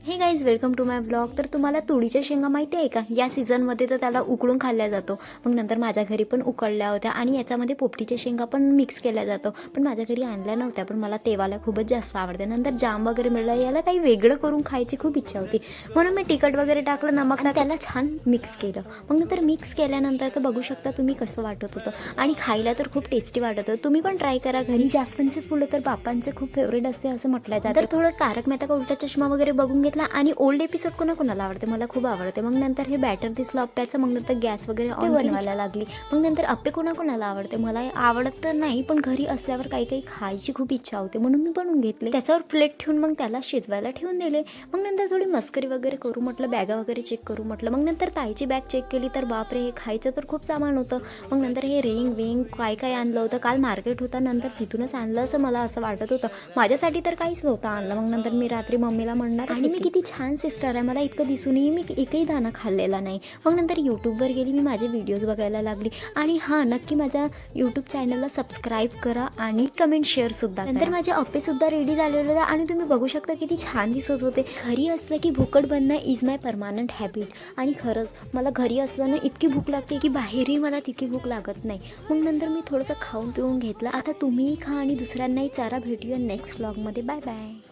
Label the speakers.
Speaker 1: हे guys, welcome to my blog. तर तुम्हाला तुरीच्या शेंगा माहिती आहे का? या सीझनमध्ये तर त्याला उकळून खाल्ल्या जातो. मग नंतर माझ्या घरी पण उकळल्या होत्या आणि याच्यामध्ये पोपटीच्या शेंगा पण मिक्स केल्या जातो. पण माझ्या घरी आणल्या नव्हत्या, पण मला तेवाला खूपच जास्त आवडते. नंतर जाम वगैरे मिळाला, याला काही वेगळं करून खायची खूप इच्छा होती, म्हणून मी तिखट वगैरे टाकलं, नमक टाकलं, त्याला छान मिक्स केलं. मग नंतर मिक्स केल्यानंतर तर बघू शकता तुम्ही कसं वाटत होतं आणि खायला तर खूप टेस्टी वाटत होतं. तुम्ही पण ट्राय करा घरी. जास्वंदची फुलं तर बापांचे खूप फेवरेट असते असं म्हटलं जातं. तर थोडं तारक मेहता का उलटा चष्मा वगैरे बघून घेतला आणि ओल्ड एपिसोड कोणाकोणाला आवडते, मला खूप आवडते. मग नंतर हे बॅटर दिसलं अप्प्याचं, मग नंतर गॅस वगैरे ऑन बनवायला लागली. मग नंतर अप्पे कोणाकोणाला आवडते, मला आवडत तर नाही, पण घरी असल्यावर काही काही खायची खूप इच्छा होते, म्हणून मी बनवून घेतले. त्याच्यावर प्लेट ठेवून मग त्याला शिजवायला ठेवून दिले. मग नंतर थोडी मस्करी वगैरे करू म्हटलं, बॅगा वगैरे चेक करू म्हटलं. मग नंतर ताईची बॅग चेक केली तर बापरे, हे खायचं तर खूप सामान होतं. मग नंतर हे रिंग विंग काय काय आणलं होतं, काल मार्केट होता, नंतर तिथूनच आणलं असं मला असं वाटत होतं. माझ्यासाठी तर काहीच नव्हतं आणलं. मग नंतर मी रात्री मम्मीला म्हणणार, आणि मी किती छान सिस्टर आहे, मला इतकं दिसूनही मी एकही दाणा खाल्लेला नाही. मग नंतर यूट्यूबवर गेली, मी माझे व्हिडिओज बघायला लागली. आणि हां, नक्की माझ्या यूट्यूब चॅनलला सबस्क्राईब करा आणि कमेंट शेअरसुद्धा. नंतर माझे अप्पेसुद्धा रेडी झालेले होते आणि तुम्ही बघू शकता किती छान दिसत होते. घरी असलं की भुकट बनणं इज माय परमानंट हॅबिट. आणि खरंच मला घरी असलं ना इतकी भूक लागते की बाहेरही मला तितकी भूक लागत नाही. मग नंतर मी थोडंसं खाऊन पिऊन घेतलं. आता तुम्हीही खा आणि दुसऱ्यांनाही चारा. भेटूया नेक्स्ट व्लॉगमध्ये. Bye bye.